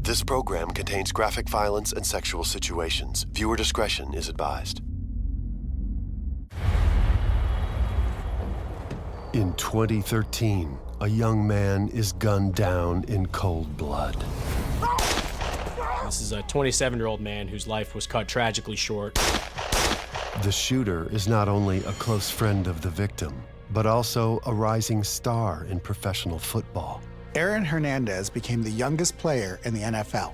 This program contains graphic violence and sexual situations. Viewer discretion is advised. In 2013, a young man is gunned down in cold blood. This is a 27-year-old man whose life was cut tragically short. The shooter is not only a close friend of the victim, but also a rising star in professional football. Aaron Hernandez became the youngest player in the NFL.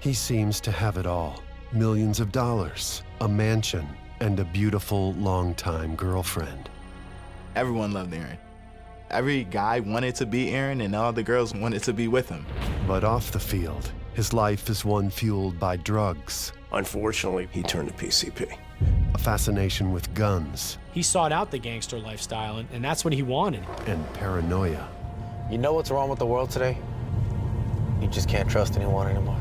He seems to have it all. Millions of dollars, a mansion, and a beautiful, longtime girlfriend. Everyone loved Aaron. Every guy wanted to be Aaron, and all the girls wanted to be with him. But off the field, his life is one fueled by drugs. Unfortunately, he turned to PCP. A fascination with guns. He sought out the gangster lifestyle, and that's what he wanted. And paranoia. You know what's wrong with the world today? You just can't trust anyone anymore.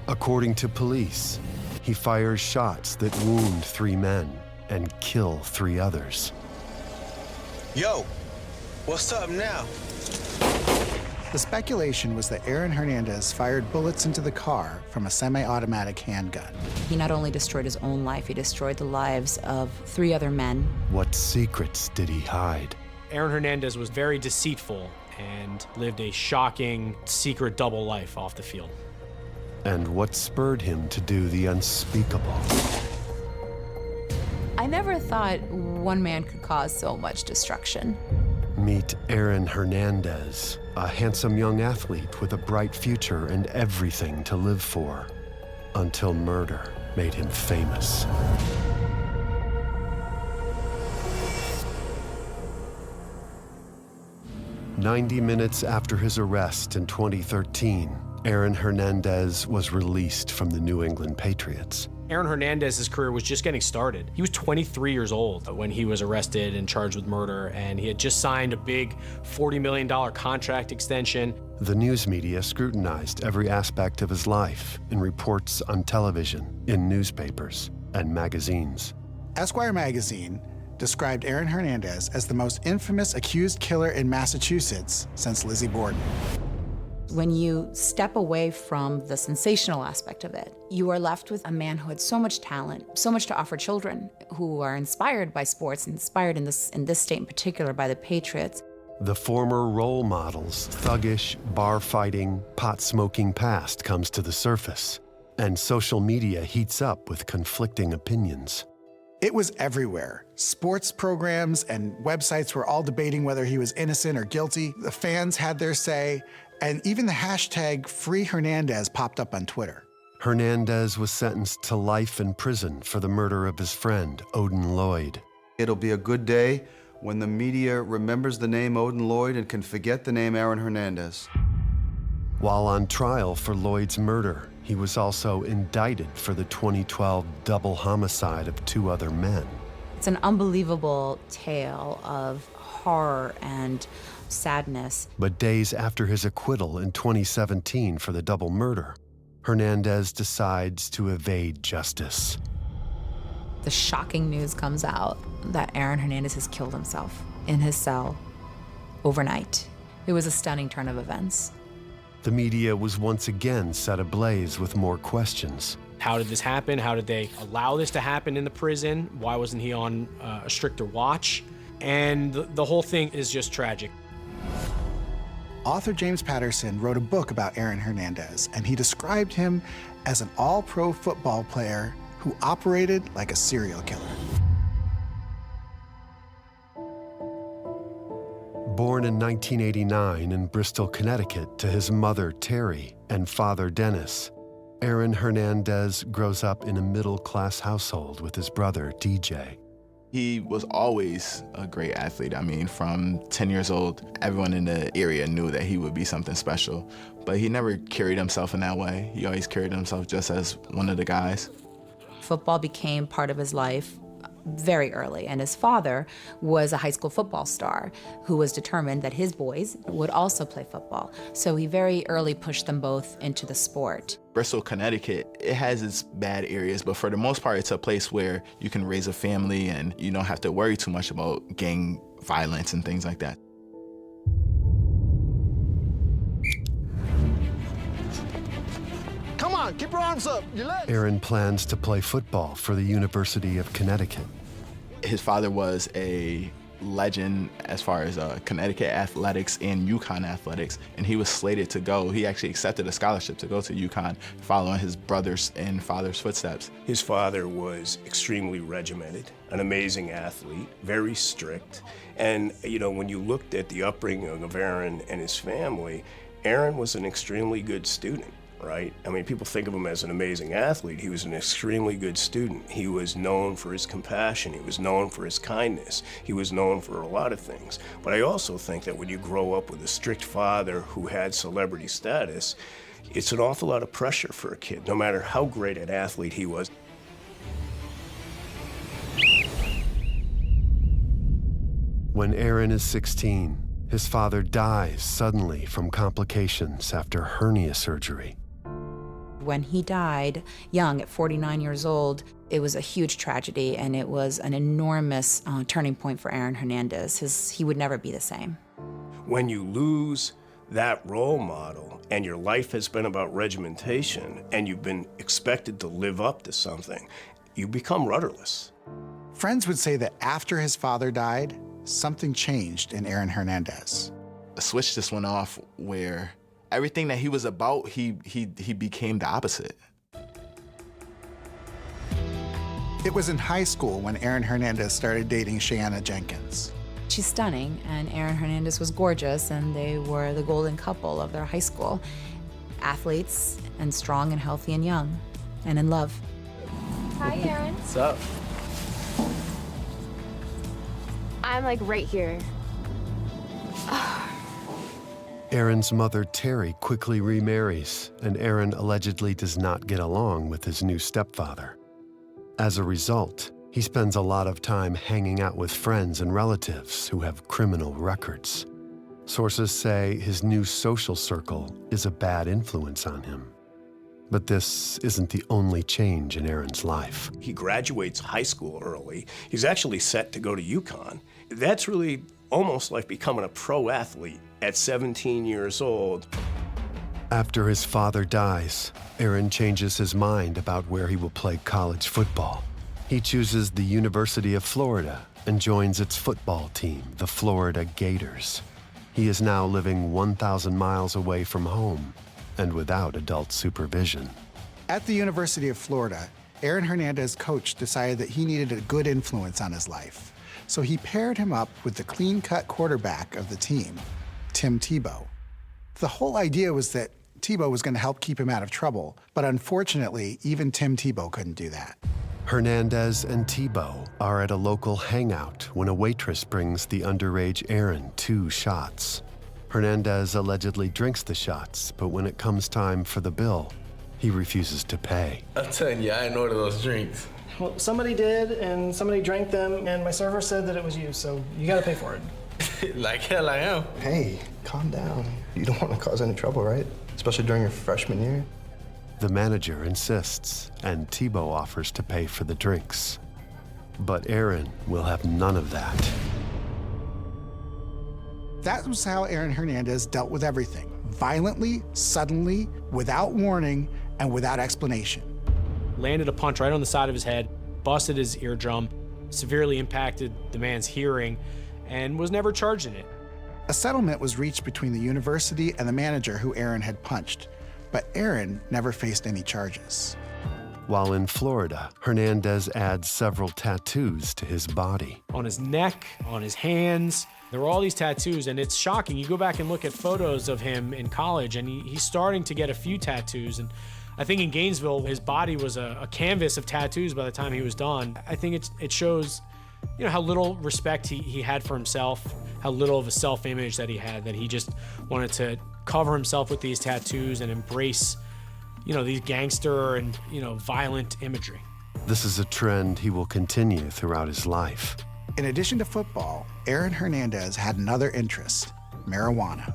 According to police, he fires shots that wound 3 men and kill 3 others. Yo, what's up now? The speculation was that Aaron Hernandez fired bullets into the car from a semi-automatic handgun. He not only destroyed his own life, he destroyed the lives of 3 other men. What secrets did he hide? Aaron Hernandez was very deceitful and lived a shocking, secret double life off the field. And what spurred him to do the unspeakable? I never thought one man could cause so much destruction. Meet Aaron Hernandez, a handsome young athlete with a bright future and everything to live for, until murder made him famous. "90 minutes after his arrest in 2013, Aaron Hernandez was released from the New England Patriots. Aaron Hernandez's career was just getting started. He was 23 years old when he was arrested and charged with murder, and he had just signed a big $40 million contract extension. The news media scrutinized every aspect of his life in reports on television, in newspapers, and magazines. Esquire magazine described Aaron Hernandez as the most infamous accused killer in Massachusetts since Lizzie Borden. When you step away from the sensational aspect of it, you are left with a man who had so much talent, so much to offer children who are inspired by sports, inspired in this state in particular by the Patriots. The former role model's thuggish, bar-fighting, pot-smoking past comes to the surface, and social media heats up with conflicting opinions. It was everywhere. Sports programs and websites were all debating whether he was innocent or guilty. The fans had their say, and even the hashtag #FreeHernandez popped up on Twitter. Hernandez was sentenced to life in prison for the murder of his friend, Odin Lloyd. It'll be a good day when the media remembers the name Odin Lloyd and can forget the name Aaron Hernandez. While on trial for Lloyd's murder, he was also indicted for the 2012 double homicide of 2 other men. It's an unbelievable tale of horror and sadness. But days after his acquittal in 2017 for the double murder, Hernandez decides to evade justice. The shocking news comes out that Aaron Hernandez has killed himself in his cell overnight. It was a stunning turn of events. The media was once again set ablaze with more questions. How did this happen? How did they allow this to happen in the prison? Why wasn't he on a stricter watch? And the whole thing is just tragic. Author James Patterson wrote a book about Aaron Hernandez, and he described him as an all-pro football player who operated like a serial killer. Born in 1989 in Bristol, Connecticut, to his mother, Terry, and father, Dennis, Aaron Hernandez grows up in a middle-class household with his brother, DJ. He was always a great athlete. I mean, from 10 years old, everyone in the area knew that he would be something special, but he never carried himself in that way. He always carried himself just as one of the guys. Football became part of his life very early, and his father was a high school football star who was determined that his boys would also play football. So he very early pushed them both into the sport. Bristol, Connecticut, it has its bad areas, but for the most part, it's a place where you can raise a family and you don't have to worry too much about gang violence and things like that. Come on, keep your arms up, your legs. Aaron plans to play football for the University of Connecticut. His father was a legend as far as Connecticut athletics and UConn athletics, and he was slated to go. He actually accepted a scholarship to go to UConn, following his brother's and father's footsteps. His father was extremely regimented, an amazing athlete, very strict. And, you know, when you looked at the upbringing of Aaron and his family, Aaron was an extremely good student. Right? I mean, people think of him as an amazing athlete. He was an extremely good student. He was known for his compassion. He was known for his kindness. He was known for a lot of things. But I also think that when you grow up with a strict father who had celebrity status, it's an awful lot of pressure for a kid, no matter how great an athlete he was. When Aaron is 16, his father dies suddenly from complications after hernia surgery. When he died young at 49 years old, it was a huge tragedy, and it was an enormous turning point for Aaron Hernandez. He would never be the same. When you lose that role model and your life has been about regimentation and you've been expected to live up to something, you become rudderless. Friends would say that after his father died, something changed in Aaron Hernandez. A switch just went off where everything that he was about, he became the opposite. It was in high school when Aaron Hernandez started dating Shayanna Jenkins. She's stunning, and Aaron Hernandez was gorgeous, and they were the golden couple of their high school. Athletes, and strong and healthy and young, and in love. Hi, Aaron. What's up? I'm like right here. Aaron's mother, Terry, quickly remarries, and Aaron allegedly does not get along with his new stepfather. As a result, he spends a lot of time hanging out with friends and relatives who have criminal records. Sources say his new social circle is a bad influence on him. But this isn't the only change in Aaron's life. He graduates high school early. He's actually set to go to UConn. That's really almost like becoming a pro athlete at 17 years old. After his father dies, Aaron changes his mind about where he will play college football. He chooses the University of Florida and joins its football team, the Florida Gators. He is now living 1,000 miles away from home and without adult supervision. At the University of Florida, Aaron Hernandez's coach decided that he needed a good influence on his life. So he paired him up with the clean-cut quarterback of the team, Tim Tebow. The whole idea was that Tebow was going to help keep him out of trouble, but unfortunately, even Tim Tebow couldn't do that. Hernandez and Tebow are at a local hangout when a waitress brings the underage Aaron 2 shots. Hernandez allegedly drinks the shots, but when it comes time for the bill, he refuses to pay. I'm telling you, I didn't order those drinks. Well, somebody did, and somebody drank them, and my server said that it was you, so you gotta pay for it. Like hell I am. Hey, calm down. You don't want to cause any trouble, right? Especially during your freshman year. The manager insists, and Tebow offers to pay for the drinks. But Aaron will have none of that. That was how Aaron Hernandez dealt with everything. Violently, suddenly, without warning, and without explanation. Landed a punch right on the side of his head, busted his eardrum, severely impacted the man's hearing, and was never charged in it. A settlement was reached between the university and the manager who Aaron had punched, but Aaron never faced any charges. While in Florida, Hernandez adds several tattoos to his body. On his neck, on his hands, there were all these tattoos, and it's shocking. You go back and look at photos of him in college, and he's starting to get a few tattoos. And I think in Gainesville, his body was a canvas of tattoos by the time he was done. I think it shows, you know, how little respect he had for himself, how little of a self-image that he had, that he just wanted to cover himself with these tattoos and embrace, you know, these gangster and, you know, violent imagery. This is a trend he will continue throughout his life. In addition to football, Aaron Hernandez had another interest, marijuana.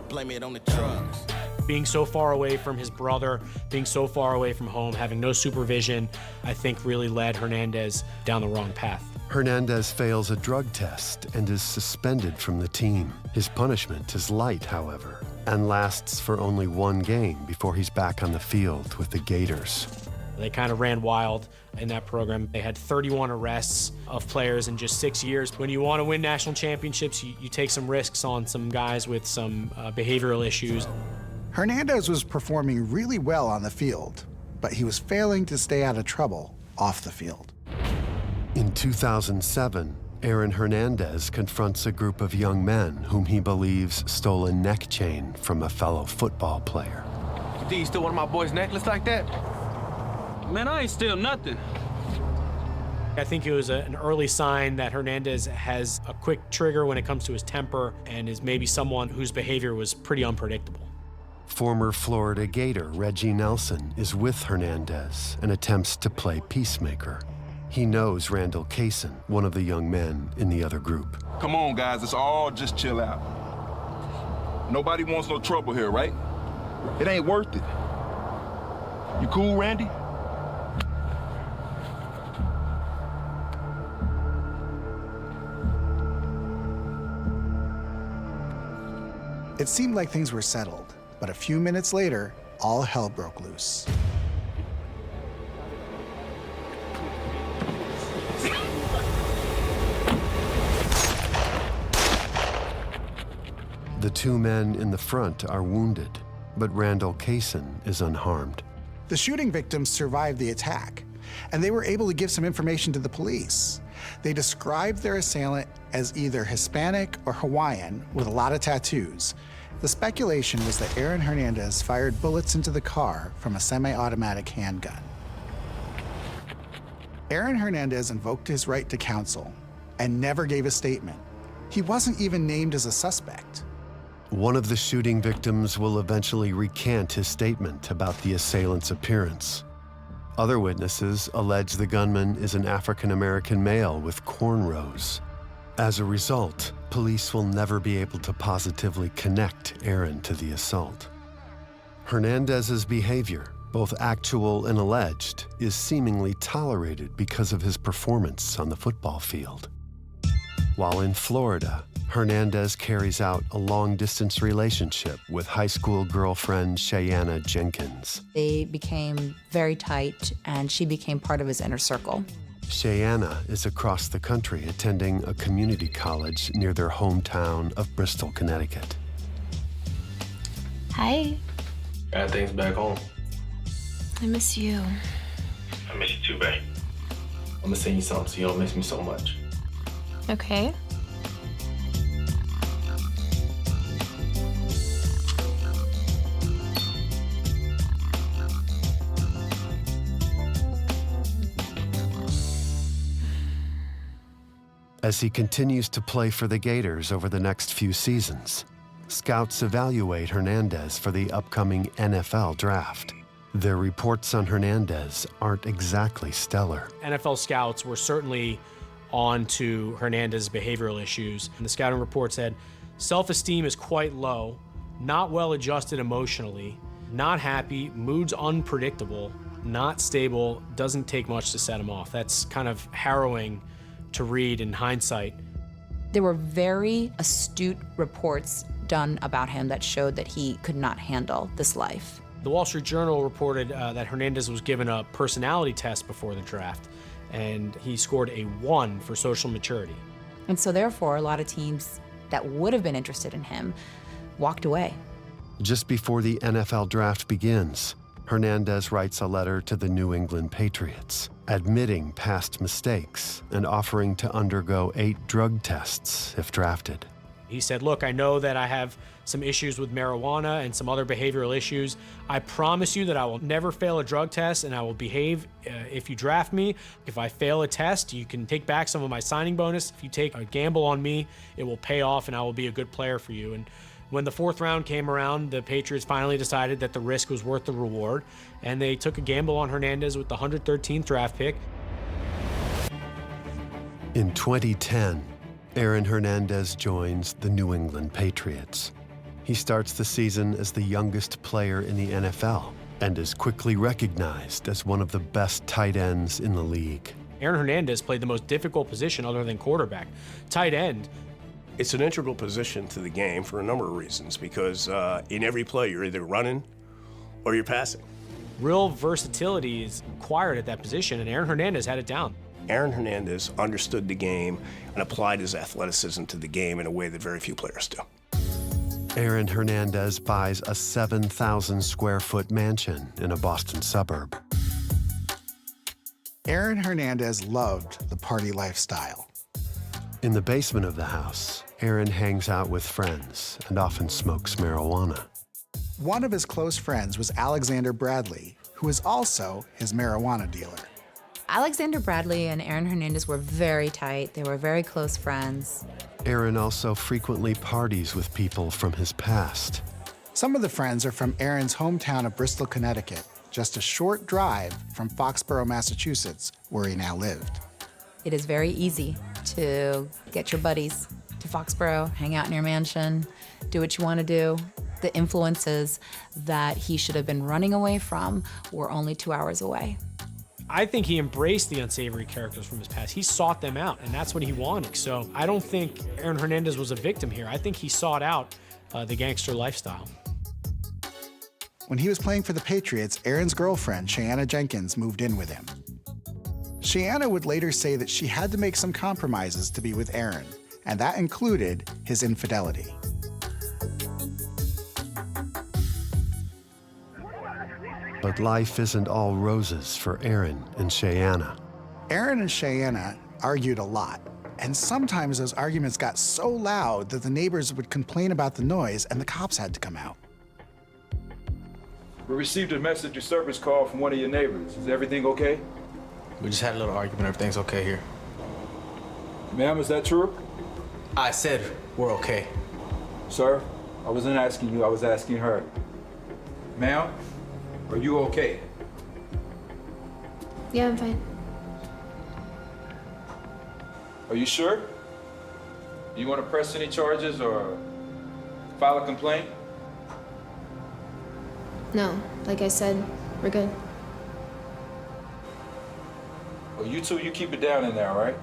Blame it on the drugs. Being so far away from his brother, being so far away from home, having no supervision, I think really led Hernandez down the wrong path. Hernandez fails a drug test and is suspended from the team. His punishment is light, however, and lasts for only one game before he's back on the field with the Gators. They kind of ran wild in that program. They had 31 arrests of players in just 6 years. When you want to win national championships, you take some risks on some guys with some behavioral issues. Hernandez was performing really well on the field, but he was failing to stay out of trouble off the field. In 2007, Aaron Hernandez confronts a group of young men whom he believes stole a neck chain from a fellow football player. You think you stole one of my boys' necklace like that? Man, I ain't steal nothing. I think it was an early sign that Hernandez has a quick trigger when it comes to his temper and is maybe someone whose behavior was pretty unpredictable. Former Florida Gator Reggie Nelson is with Hernandez and attempts to play peacemaker. He knows Randall Kaysen, one of the young men in the other group. Come on, guys, let's all just chill out. Nobody wants no trouble here, right? It ain't worth it. You cool, Randy? It seemed like things were settled, but a few minutes later, all hell broke loose. The two men in the front are wounded, but Randall Kaysen is unharmed. The shooting victims survived the attack, and they were able to give some information to the police. They described their assailant as either Hispanic or Hawaiian with a lot of tattoos. The speculation was that Aaron Hernandez fired bullets into the car from a semi-automatic handgun. Aaron Hernandez invoked his right to counsel and never gave a statement. He wasn't even named as a suspect. One of the shooting victims will eventually recant his statement about the assailant's appearance. Other witnesses allege the gunman is an African-American male with cornrows. As a result, police will never be able to positively connect Aaron to the assault. Hernandez's behavior, both actual and alleged, is seemingly tolerated because of his performance on the football field. While in Florida, Hernandez carries out a long-distance relationship with high school girlfriend Cheyenne Jenkins. They became very tight, and she became part of his inner circle. Cheyenne is across the country attending a community college near their hometown of Bristol, Connecticut. Hi. Got things back home. I miss you. I miss you too, babe. I'm gonna send you something so you don't miss me so much. Okay. As he continues to play for the Gators over the next few seasons, scouts evaluate Hernandez for the upcoming NFL draft. Their reports on Hernandez aren't exactly stellar. NFL scouts were certainly on to Hernandez's behavioral issues. And the scouting report said, self-esteem is quite low, not well adjusted emotionally, not happy, moods unpredictable, not stable, doesn't take much to set him off. That's kind of harrowing to read in hindsight. There were very astute reports done about him that showed that he could not handle this life. The Wall Street Journal reported that Hernandez was given a personality test before the draft, and he scored a 1 for social maturity. And so therefore, a lot of teams that would have been interested in him walked away. Just before the NFL draft begins, Hernandez writes a letter to the New England Patriots, admitting past mistakes and offering to undergo 8 drug tests if drafted. He said, look, I know that I have some issues with marijuana and some other behavioral issues. I promise you that I will never fail a drug test and I will behave if you draft me. If I fail a test, you can take back some of my signing bonus. If you take a gamble on me, it will pay off and I will be a good player for you. And when the 4th round came around, the Patriots finally decided that the risk was worth the reward, and they took a gamble on Hernandez with the 113th draft pick. In 2010, Aaron Hernandez joins the New England Patriots. He starts the season as the youngest player in the NFL and is quickly recognized as one of the best tight ends in the league. Aaron Hernandez played the most difficult position other than quarterback, tight end. It's an integral position to the game for a number of reasons, because in every play you're either running or you're passing. Real versatility is required at that position, and Aaron Hernandez had it down. Aaron Hernandez understood the game and applied his athleticism to the game in a way that very few players do. Aaron Hernandez buys a 7,000 square foot mansion in a Boston suburb. Aaron Hernandez loved the party lifestyle. In the basement of the house, Aaron hangs out with friends and often smokes marijuana. One of his close friends was Alexander Bradley, who is also his marijuana dealer. Alexander Bradley and Aaron Hernandez were very tight. They were very close friends. Aaron also frequently parties with people from his past. Some of the friends are from Aaron's hometown of Bristol, Connecticut, just a short drive from Foxborough, Massachusetts, where he now lived. It is very easy to get your buddies to Foxborough, hang out in your mansion, do what you want to do. The influences that he should have been running away from were only 2 hours away. I think he embraced the unsavory characters from his past. He sought them out, and that's what he wanted. So I don't think Aaron Hernandez was a victim here. I think he sought out the gangster lifestyle. When he was playing for the Patriots, Aaron's girlfriend, Shayanna Jenkins, moved in with him. Shayanna would later say that she had to make some compromises to be with Aaron, and that included his infidelity. But life isn't all roses for Aaron and Shayanna. Aaron and Shayanna argued a lot, and sometimes those arguments got so loud that the neighbors would complain about the noise and the cops had to come out. We received a message or service call from one of your neighbors. Is everything okay? We just had a little argument. Everything's okay here. Ma'am, is that true? I said we're okay. Sir, I wasn't asking you, I was asking her. Ma'am, are you okay? Yeah, I'm fine. Are you sure? Do you want to press any charges or file a complaint? No, like I said, we're good. Well, you two, you keep it down in there, all right?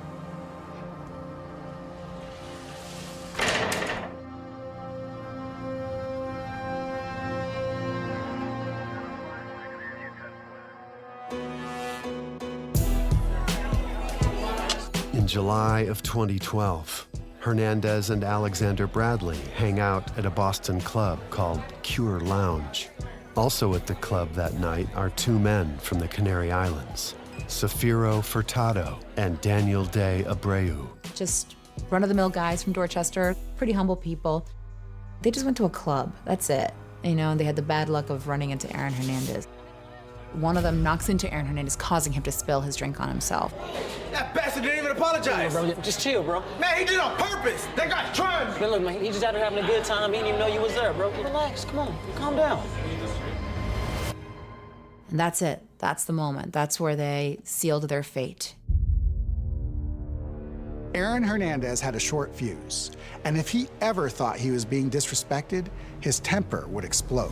In July of 2012, Hernandez and Alexander Bradley hang out at a Boston club called Cure Lounge. Also at the club that night are two men from the Canary Islands, Safiro Furtado and Daniel de Abreu. Just run-of-the-mill guys from Dorchester, pretty humble people. They just went to a club, that's it. You know, and they had the bad luck of running into Aaron Hernandez. One of them knocks into Aaron Hernandez, causing him to spill his drink on himself. That bastard didn't even apologize. Bro, just chill, bro. Man, he did it on purpose. That guy's trying. Man, look, man, he just out there having a good time. He didn't even know you was there, bro. Relax, come on, calm down. And that's it. That's the moment. That's where they sealed their fate. Aaron Hernandez had a short fuse, and if he ever thought he was being disrespected, his temper would explode.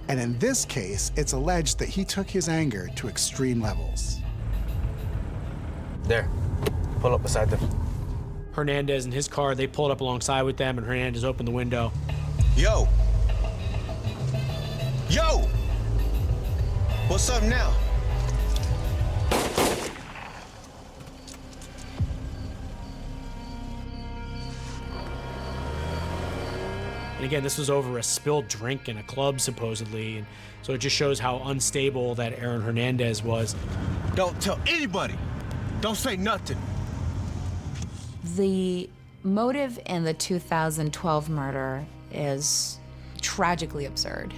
And in this case, it's alleged that he took his anger to extreme levels. There, pull up beside them. Hernandez and his car, they pulled up alongside with them, and Hernandez opened the window. Yo! Yo! What's up now? And again, this was over a spilled drink in a club, supposedly. And so it just shows how unstable that Aaron Hernandez was. Don't tell anybody. Don't say nothing. The motive in the 2012 murder is tragically absurd.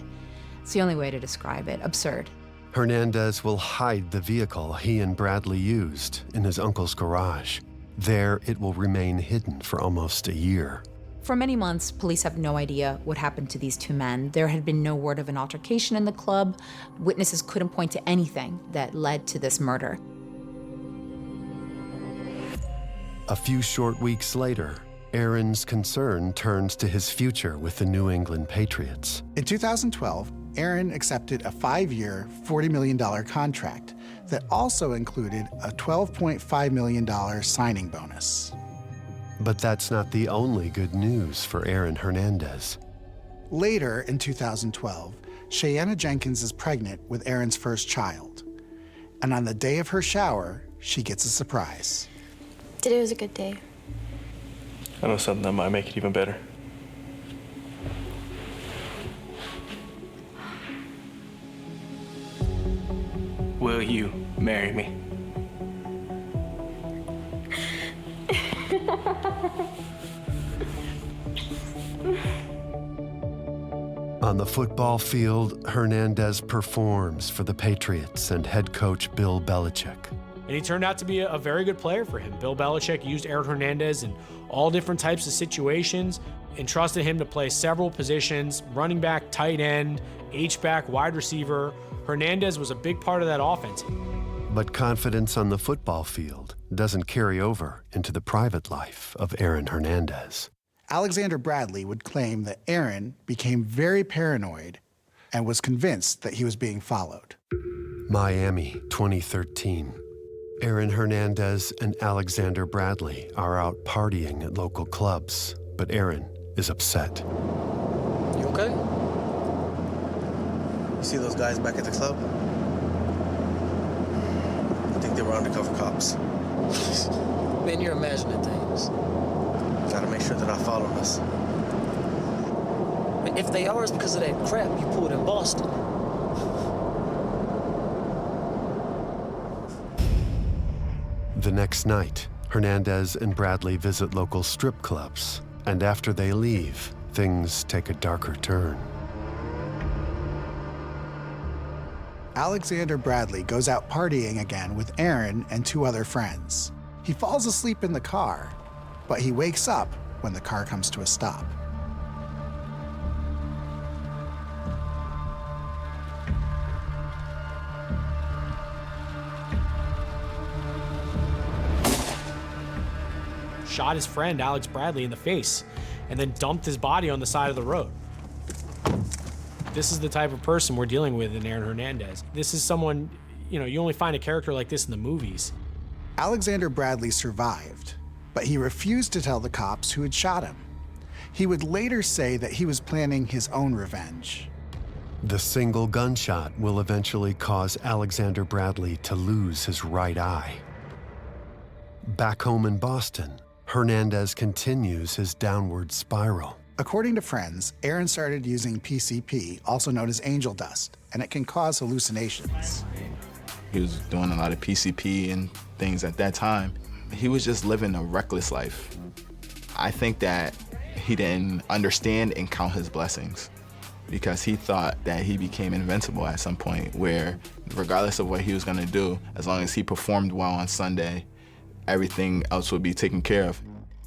It's the only way to describe it, absurd. Hernandez will hide the vehicle he and Bradley used in his uncle's garage. There, it will remain hidden for almost a year. For many months, police have no idea what happened to these two men. There had been no word of an altercation in the club. Witnesses couldn't point to anything that led to this murder. A few short weeks later, Aaron's concern turns to his future with the New England Patriots. In 2012, Aaron accepted a 5-year, $40 million contract that also included a $12.5 million signing bonus. But that's not the only good news for Aaron Hernandez. Later in 2012, Shayanna Jenkins is pregnant with Aaron's first child. And on the day of her shower, she gets a surprise. Today was a good day. I know something that might make it even better. Will you marry me? On the football field, Hernandez performs for the Patriots and head coach Bill Belichick. And he turned out to be a very good player for him. Bill Belichick used Aaron Hernandez in all different types of situations, entrusted him to play several positions: running back, tight end, H-back, wide receiver. Hernandez was a big part of that offense. But confidence on the football field doesn't carry over into the private life of Aaron Hernandez. Alexander Bradley would claim that Aaron became very paranoid and was convinced that he was being followed. Miami, 2013. Aaron Hernandez and Alexander Bradley are out partying at local clubs, but Aaron is upset. You okay? You see those guys back at the club? I think they were undercover cops. Man, you're imagining things. Gotta make sure they're not following us. If they are, it's because of that crap you pulled in Boston. The next night, Hernandez and Bradley visit local strip clubs, and after they leave, things take a darker turn. Alexander Bradley goes out partying again with Aaron and two other friends. He falls asleep in the car, but he wakes up when the car comes to a stop. Shot his friend, Alex Bradley, in the face, and then dumped his body on the side of the road. This is the type of person we're dealing with in Aaron Hernandez. This is someone, you only find a character like this in the movies. Alexander Bradley survived, but he refused to tell the cops who had shot him. He would later say that he was planning his own revenge. The single gunshot will eventually cause Alexander Bradley to lose his right eye. Back home in Boston, Hernandez continues his downward spiral. According to friends, Aaron started using PCP, also known as angel dust, and it can cause hallucinations. He was doing a lot of PCP and things at that time. He was just living a reckless life. I think that he didn't understand and count his blessings because he thought that he became invincible at some point where regardless of what he was gonna do, as long as he performed well on Sunday, everything else would be taken care of.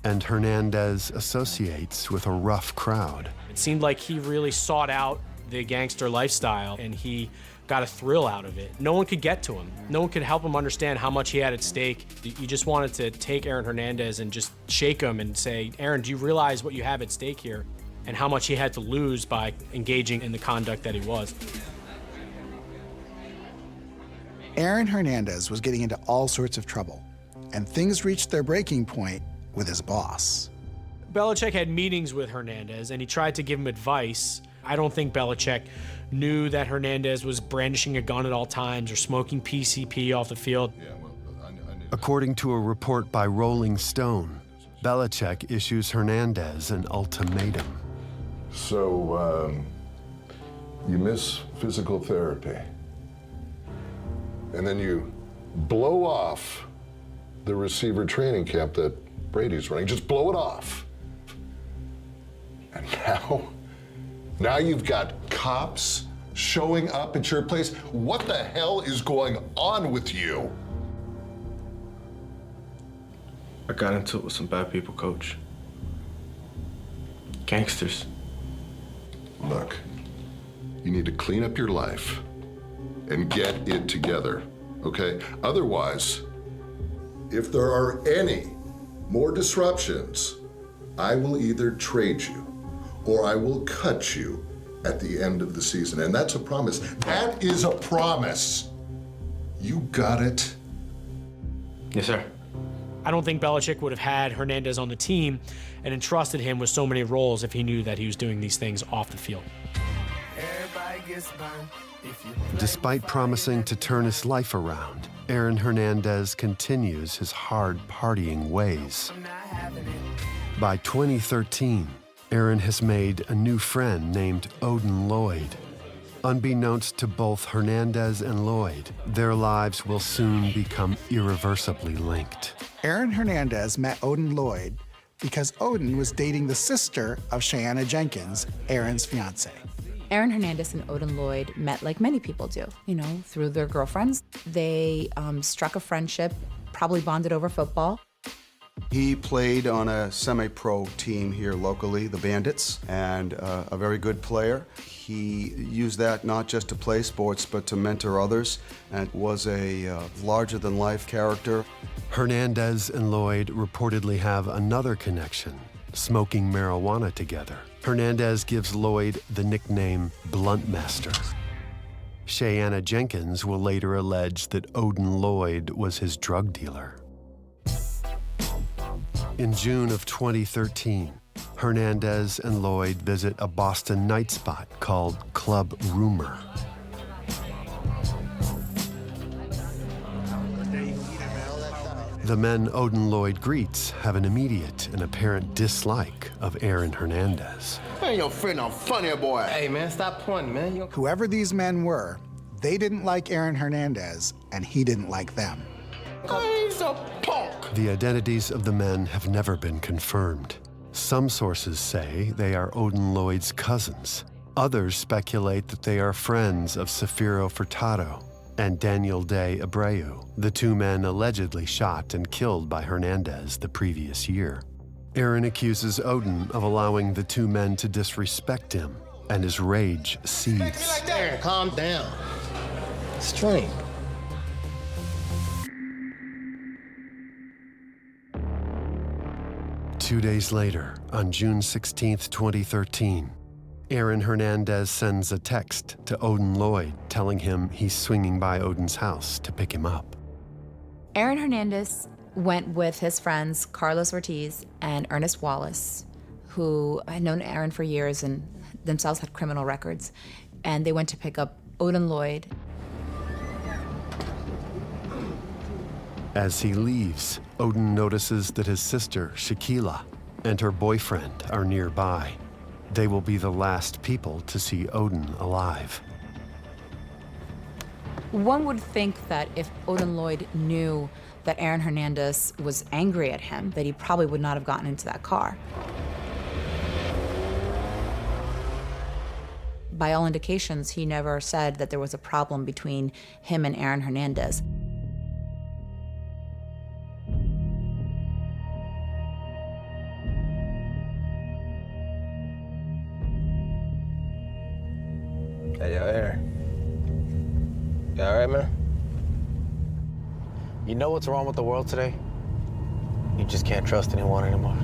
And Hernandez associates with a rough crowd. It seemed like he really sought out the gangster lifestyle and he got a thrill out of it. No one could get to him. No one could help him understand how much he had at stake. You just wanted to take Aaron Hernandez and just shake him and say, Aaron, do you realize what you have at stake here and how much he had to lose by engaging in the conduct that he was? Aaron Hernandez was getting into all sorts of trouble, and things reached their breaking point with his boss. Belichick had meetings with Hernandez and he tried to give him advice. I don't think Belichick knew that Hernandez was brandishing a gun at all times or smoking PCP off the field. According to a report by Rolling Stone, Belichick issues Hernandez an ultimatum. So, you miss physical therapy, and then you blow off the receiver training camp that Brady's running. Just blow it off. And now you've got cops showing up at your place. What the hell is going on with you? I got into it with some bad people, Coach. Gangsters. Look, you need to clean up your life and get it together, okay? Otherwise, if there are any more disruptions, I will either trade you or I will cut you at the end of the season. And that's a promise. That is a promise. You got it? Yes, sir. I don't think Belichick would have had Hernandez on the team and entrusted him with so many roles if he knew that he was doing these things off the field. Despite promising to turn his life around, Aaron Hernandez continues his hard partying ways. By 2013, Aaron has made a new friend named Odin Lloyd. Unbeknownst to both Hernandez and Lloyd, their lives will soon become irreversibly linked. Aaron Hernandez met Odin Lloyd because Odin was dating the sister of Cheyenne Jenkins, Aaron's fiance. Aaron Hernandez and Odin Lloyd met like many people do, through their girlfriends. They struck a friendship, probably bonded over football. He played on a semi-pro team here locally, the Bandits, and a very good player. He used that not just to play sports, but to mentor others, and was a larger-than-life character. Hernandez and Lloyd reportedly have another connection, smoking marijuana together. Hernandez gives Lloyd the nickname Blunt Master. Cheyenne Jenkins will later allege that Odin Lloyd was his drug dealer. In June of 2013, Hernandez and Lloyd visit a Boston night spot called Club Rumor. The men Odin Lloyd greets have an immediate and apparent dislike of Aaron Hernandez. Hey, your friend, I'm funny boy. Hey, man, stop pointing, man. Whoever these men were, they didn't like Aaron Hernandez, and he didn't like them. He's a punk. The identities of the men have never been confirmed. Some sources say they are Odin Lloyd's cousins. Others speculate that they are friends of Safiro Furtado and Daniel de Abreu, the two men allegedly shot and killed by Hernandez the previous year. Aaron accuses Odin of allowing the two men to disrespect him, and his rage seethes. Aaron, calm down. Strength. Two days later, on June 16, 2013, Aaron Hernandez sends a text to Odin Lloyd telling him he's swinging by Odin's house to pick him up. Aaron Hernandez went with his friends Carlos Ortiz and Ernest Wallace, who had known Aaron for years and themselves had criminal records, and they went to pick up Odin Lloyd. As he leaves, Odin notices that his sister, Shaquila, and her boyfriend are nearby. They will be the last people to see Odin alive. One would think that if Odin Lloyd knew that Aaron Hernandez was angry at him, that he probably would not have gotten into that car. By all indications, he never said that there was a problem between him and Aaron Hernandez. Hey, yo, Aaron. You all right, man? You know what's wrong with the world today? You just can't trust anyone anymore.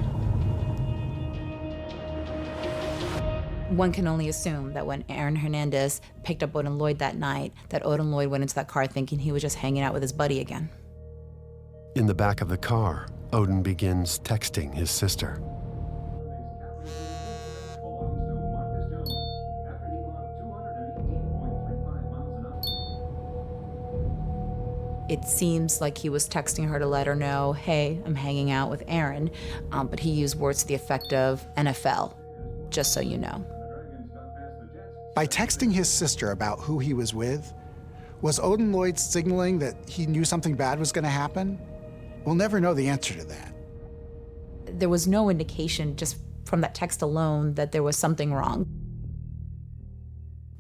One can only assume that when Aaron Hernandez picked up Odin Lloyd that night, that Odin Lloyd went into that car thinking he was just hanging out with his buddy again. In the back of the car, Odin begins texting his sister. It seems like he was texting her to let her know, hey, I'm hanging out with Aaron, but he used words to the effect of NFL, just so you know. By texting his sister about who he was with, was Odin Lloyd signaling that he knew something bad was going to happen? We'll never know the answer to that. There was no indication just from that text alone that there was something wrong.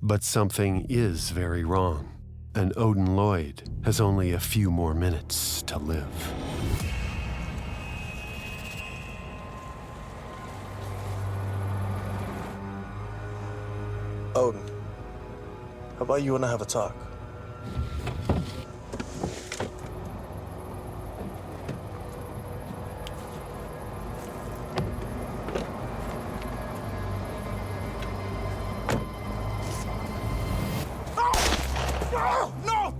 But something is very wrong, and Odin Lloyd has only a few more minutes to live. Odin, how about you and I have a talk?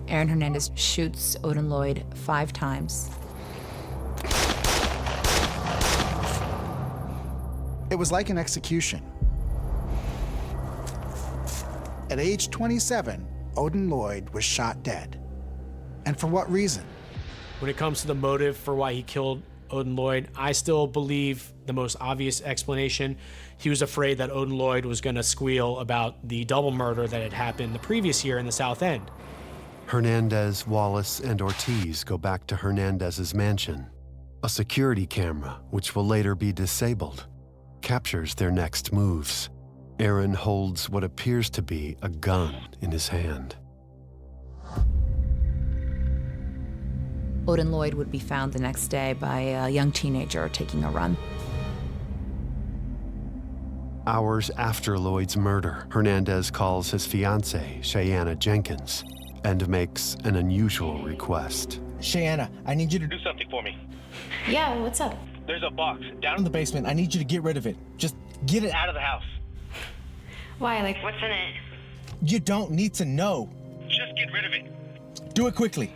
Aaron Hernandez shoots Odin Lloyd 5 times. It was like an execution. At age 27, Odin Lloyd was shot dead. And for what reason? When it comes to the motive for why he killed Odin Lloyd, I still believe the most obvious explanation. He was afraid that Odin Lloyd was going to squeal about the double murder that had happened the previous year in the South End. Hernandez, Wallace, and Ortiz go back to Hernandez's mansion. A security camera, which will later be disabled, captures their next moves. Aaron holds what appears to be a gun in his hand. Odin Lloyd would be found the next day by a young teenager taking a run. Hours after Lloyd's murder, Hernandez calls his fiancée, Cheyenne Jenkins, and makes an unusual request. Cheyenne, I need you to do something for me. Yeah, what's up? There's a box down in the basement. I need you to get rid of it. Just get it out of the house. Why? Like, what's in it? You don't need to know. Just get rid of it. Do it quickly.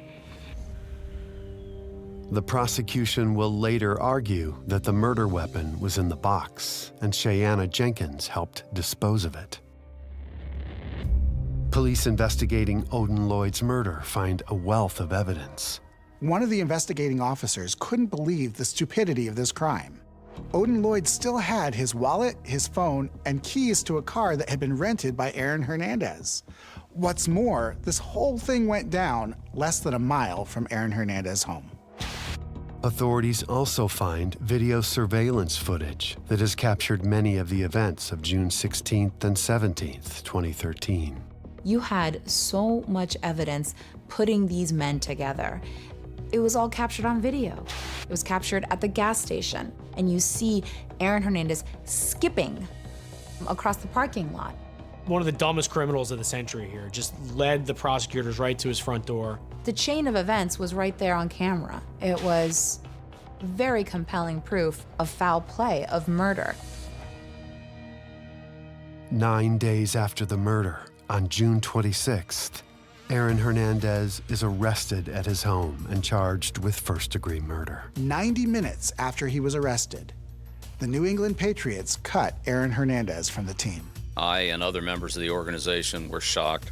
The prosecution will later argue that the murder weapon was in the box, and Cheyenne Jenkins helped dispose of it. Police investigating Odin Lloyd's murder find a wealth of evidence. One of the investigating officers couldn't believe the stupidity of this crime. Odin Lloyd still had his wallet, his phone, and keys to a car that had been rented by Aaron Hernandez. What's more, this whole thing went down less than a mile from Aaron Hernandez's home. Authorities also find video surveillance footage that has captured many of the events of June 16th and 17th, 2013. You had so much evidence putting these men together. It was all captured on video. It was captured at the gas station, and you see Aaron Hernandez skipping across the parking lot. One of the dumbest criminals of the century here, just led the prosecutors right to his front door. The chain of events was right there on camera. It was very compelling proof of foul play, of murder. 9 days after the murder, on June 26th, Aaron Hernandez is arrested at his home and charged with first-degree murder. 90 minutes after he was arrested, the New England Patriots cut Aaron Hernandez from the team. I and other members of the organization were shocked.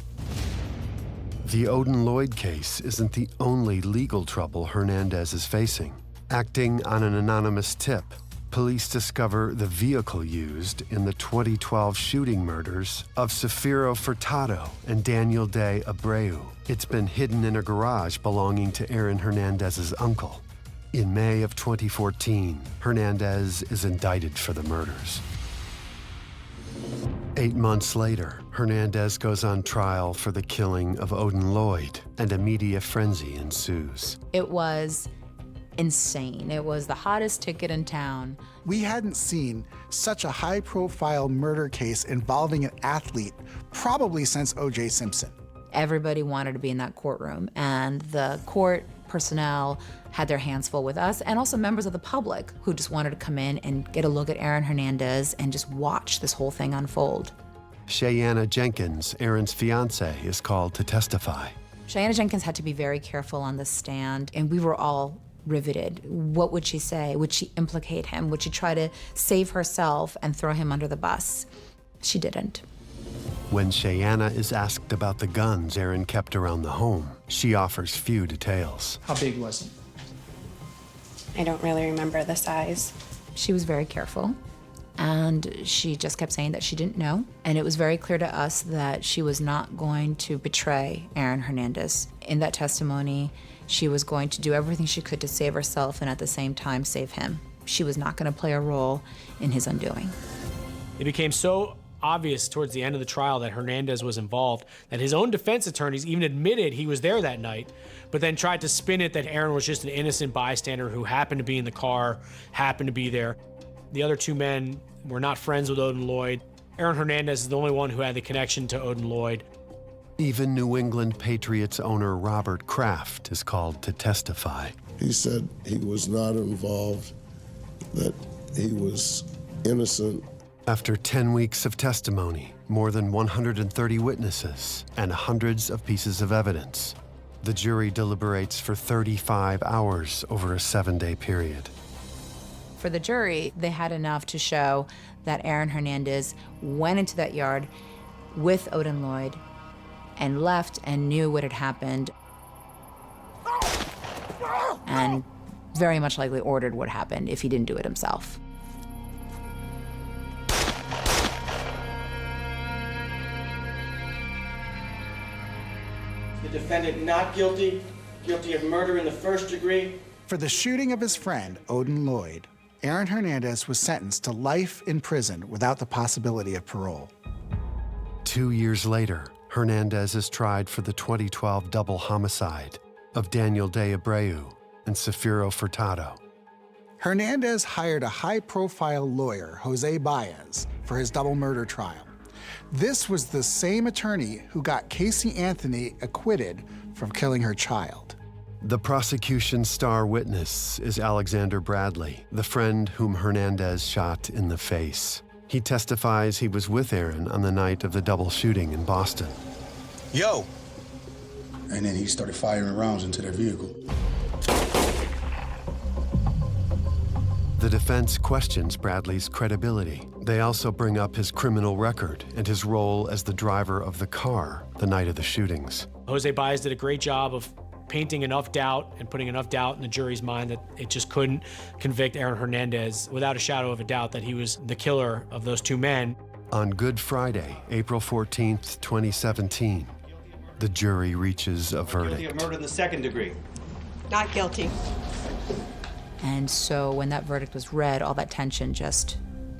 The Odin Lloyd case isn't the only legal trouble Hernandez is facing. Acting on an anonymous tip, police discover the vehicle used in the 2012 shooting murders of Safiro Furtado and Daniel de Abreu. It's been hidden in a garage belonging to Aaron Hernandez's uncle. In May of 2014, Hernandez is indicted for the murders. 8 months later, Hernandez goes on trial for the killing of Odin Lloyd, and a media frenzy ensues. It was insane. It was the hottest ticket in town. We hadn't seen such a high-profile murder case involving an athlete probably since O.J. Simpson. Everybody wanted to be in that courtroom, and the court personnel had their hands full with us, and also members of the public who just wanted to come in and get a look at Aaron Hernandez and just watch this whole thing unfold. Cheyenne Jenkins, Aaron's fiancée, is called to testify. Cheyenne Jenkins had to be very careful on the stand, and we were all riveted. What would she say? Would she implicate him? Would she try to save herself and throw him under the bus? She didn't. When Cheyenne is asked about the guns Aaron kept around the home, she offers few details. How big was he? I don't really remember the size. She was very careful, and she just kept saying that she didn't know. And it was very clear to us that she was not going to betray Aaron Hernandez. In that testimony, she was going to do everything she could to save herself and at the same time save him. She was not going to play a role in his undoing. It became so obvious towards the end of the trial that Hernandez was involved that his own defense attorneys even admitted he was there that night, but then tried to spin it that Aaron was just an innocent bystander who happened to be in the car, happened to be there. The other two men were not friends with Odin Lloyd. Aaron Hernandez is the only one who had the connection to Odin Lloyd. Even New England Patriots owner Robert Kraft is called to testify. He said he was not involved, that he was innocent. After 10 weeks of testimony, more than 130 witnesses, and hundreds of pieces of evidence, the jury deliberates for 35 hours over a 7-day period. for the jury, they had enough to show that Aaron Hernandez went into that yard with Odin Lloyd and left and knew what had happened and very much likely ordered what happened if he didn't do it himself. The defendant not guilty, guilty of murder in the first degree. For the shooting of his friend, Odin Lloyd, Aaron Hernandez was sentenced to life in prison without the possibility of parole. 2 years later, Hernandez is tried for the 2012 double homicide of Daniel De Abreu and Safiro Furtado. Hernandez hired a high-profile lawyer, Jose Baez, for his double murder trial. This was the same attorney who got Casey Anthony acquitted from killing her child. The prosecution's star witness is Alexander Bradley, the friend whom Hernandez shot in the face. He testifies he was with Aaron on the night of the double shooting in Boston. Yo! And then he started firing rounds into their vehicle. The defense questions Bradley's credibility. They also bring up his criminal record and his role as the driver of the car the night of the shootings. Jose Baez did a great job of painting enough doubt and putting enough doubt in the jury's mind that it just couldn't convict Aaron Hernandez without a shadow of a doubt that he was the killer of those two men. On Good Friday, April 14th, 2017, the jury reaches a verdict. Guilty of murder in the second degree. Not guilty. And so when that verdict was read, all that tension just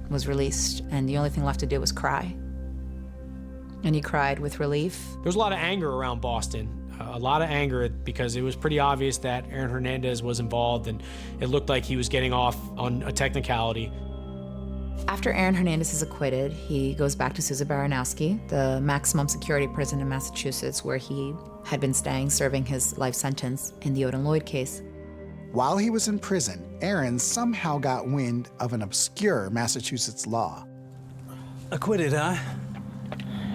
was released, and the only thing left to do was cry. And he cried with relief. There was a lot of anger around Boston, a lot of anger because it was pretty obvious that Aaron Hernandez was involved, and it looked like he was getting off on a technicality. After Aaron Hernandez is acquitted, he goes back to Sousa Baranowski, the maximum security prison in Massachusetts, where he had been staying, serving his life sentence in the Odin Lloyd case. While he was in prison, Aaron somehow got wind of an obscure Massachusetts law. Acquitted, huh?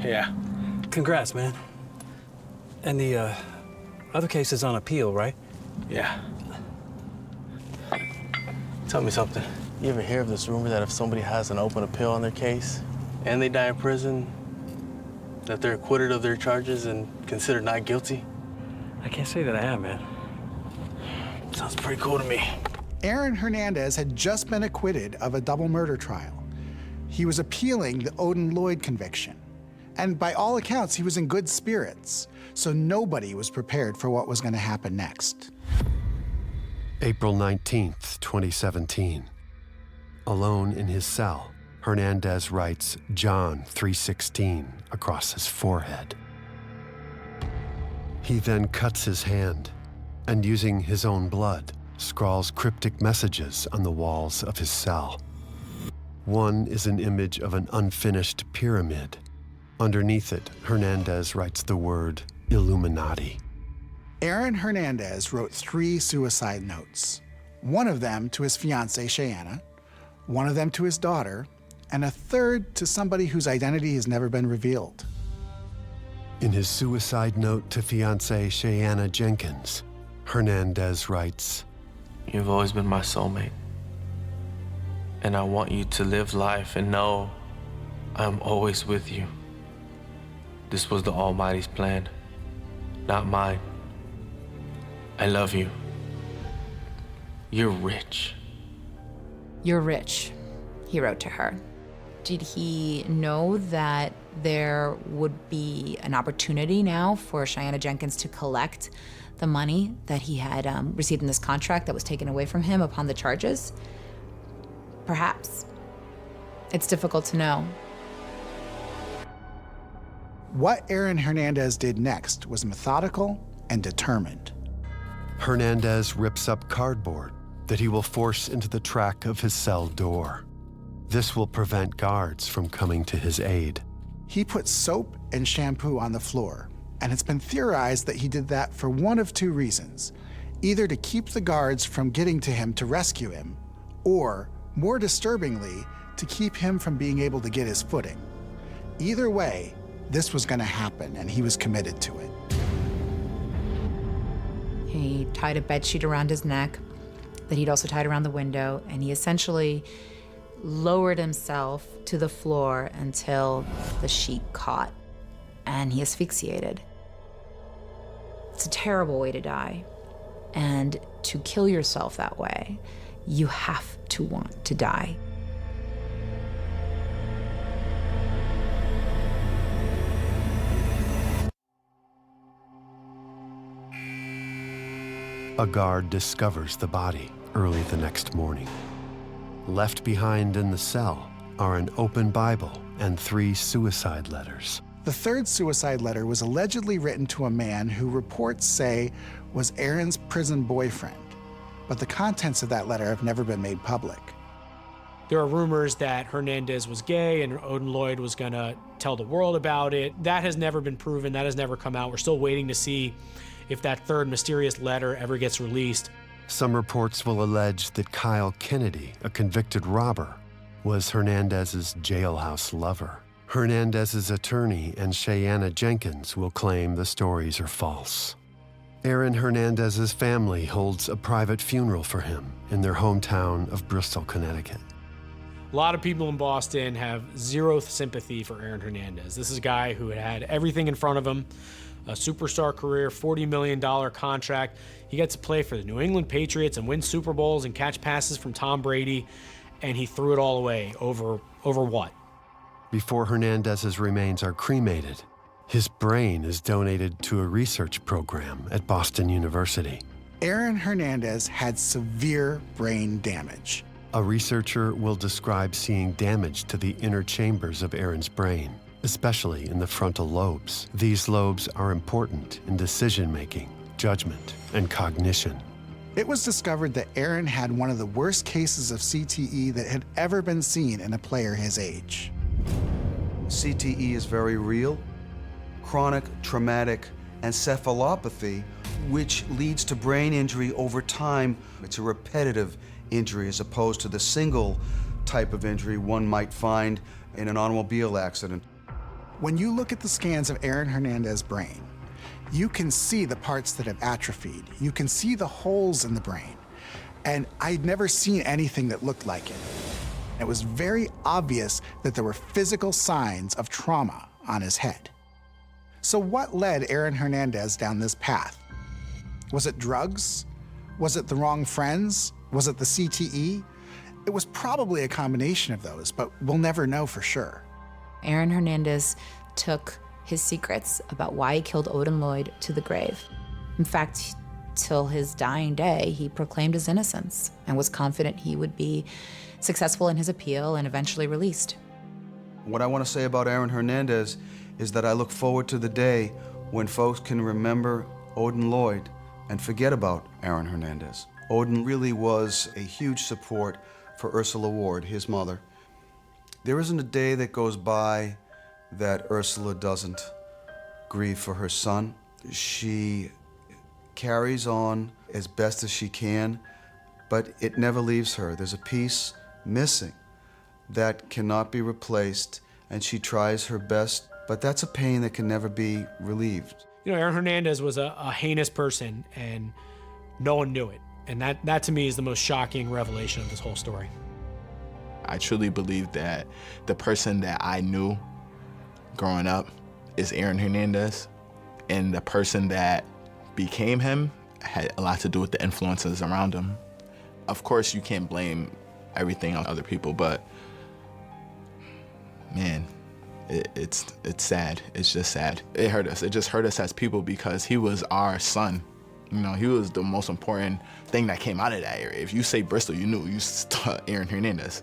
Yeah. Congrats, man. And the other case is on appeal, right? Yeah. Tell me something. You ever hear of this rumor that if somebody has an open appeal on their case and they die in prison, that they're acquitted of their charges and considered not guilty? I can't say that I have, man. Sounds pretty cool to me. Aaron Hernandez had just been acquitted of a double murder trial. He was appealing the Odin Lloyd conviction. And by all accounts, he was in good spirits. So nobody was prepared for what was going to happen next. April 19th, 2017. Alone in his cell, Hernandez writes John 3:16 across his forehead. He then cuts his hand and, using his own blood, scrawls cryptic messages on the walls of his cell. One is an image of an unfinished pyramid. Underneath it, Hernandez writes the word Illuminati. Aaron Hernandez wrote 3 suicide notes, one of them to his fiancée, Cheyenne, one of them to his daughter, and a third to somebody whose identity has never been revealed. In his suicide note to fiancée Cheyenne Jenkins, Hernandez writes, You've always been my soulmate. And I want you to live life and know I'm always with you. This was the Almighty's plan, not mine. I love you. You're rich. You're rich, he wrote to her. Did he know that there would be an opportunity now for Cheyenne Jenkins to collect the money that he had received in this contract that was taken away from him upon the charges? Perhaps. It's difficult to know. What Aaron Hernandez did next was methodical and determined. Hernandez rips up cardboard that he will force into the track of his cell door. This will prevent guards from coming to his aid. He put soap and shampoo on the floor, and it's been theorized that he did that for one of 2 reasons: either to keep the guards from getting to him to rescue him, or, more disturbingly, to keep him from being able to get his footing. Either way, this was going to happen, and he was committed to it. He tied a bedsheet around his neck, that he'd also tied around the window, and he essentially lowered himself to the floor until the sheet caught, and he asphyxiated. It's a terrible way to die, and to kill yourself that way, you have to want to die. A guard discovers the body early the next morning. Left behind in the cell are an open Bible and 3 suicide letters. The third suicide letter was allegedly written to a man who reports say was Aaron's prison boyfriend, but the contents of that letter have never been made public. There are rumors that Hernandez was gay and Odin Lloyd was gonna tell the world about it. That has never been proven, that has never come out. We're still waiting to see if that third mysterious letter ever gets released. Some reports will allege that Kyle Kennedy, a convicted robber, was Hernandez's jailhouse lover. Hernandez's attorney and Cheyenne Jenkins will claim the stories are false. Aaron Hernandez's family holds a private funeral for him in their hometown of Bristol, Connecticut. A lot of people in Boston have zero sympathy for Aaron Hernandez. This is a guy who had everything in front of him, a superstar career, $40 million contract. He gets to play for the New England Patriots and win Super Bowls and catch passes from Tom Brady, and he threw it all away over what? Before Hernandez's remains are cremated, his brain is donated to a research program at Boston University. Aaron Hernandez had severe brain damage. A researcher will describe seeing damage to the inner chambers of Aaron's brain, especially in the frontal lobes. These lobes are important in decision-making, judgment, and cognition. It was discovered that Aaron had one of the worst cases of CTE that had ever been seen in a player his age. CTE is very real. Chronic traumatic encephalopathy, which leads to brain injury over time. It's a repetitive injury as opposed to the single type of injury one might find in an automobile accident. When you look at the scans of Aaron Hernandez's brain, you can see the parts that have atrophied. You can see the holes in the brain. And I'd never seen anything that looked like it. It was very obvious that there were physical signs of trauma on his head. So what led Aaron Hernandez down this path? Was it drugs? Was it the wrong friends? Was it the CTE? It was probably a combination of those, but we'll never know for sure. Aaron Hernandez took his secrets about why he killed Odin Lloyd to the grave. In fact, till his dying day, he proclaimed his innocence and was confident he would be successful in his appeal and eventually released. What I want to say about Aaron Hernandez is that I look forward to the day when folks can remember Odin Lloyd and forget about Aaron Hernandez. Odin really was a huge support for Ursula Ward, his mother. There isn't a day that goes by that Ursula doesn't grieve for her son. She carries on as best as she can, but it never leaves her. There's a piece missing that cannot be replaced, and she tries her best, but that's a pain that can never be relieved. You know, Aaron Hernandez was a heinous person, and no one knew it. And that to me is the most shocking revelation of this whole story. I truly believe that the person that I knew growing up is Aaron Hernandez, and the person that became him had a lot to do with the influences around him. Of course, you can't blame everything on other people, but man, it's sad. It's just sad. It hurt us. It just hurt us as people because he was our son. You know, he was the most important thing that came out of that area. If you say Bristol, you knew you saw Aaron Hernandez.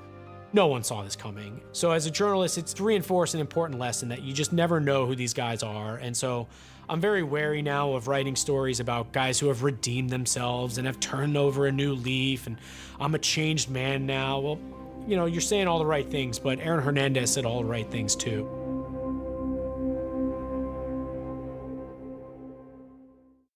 No one saw this coming. So as a journalist, it's to reinforce an important lesson that you just never know who these guys are. And so I'm very wary now of writing stories about guys who have redeemed themselves and have turned over a new leaf and I'm a changed man now. Well, you know, you're saying all the right things, but Aaron Hernandez said all the right things too.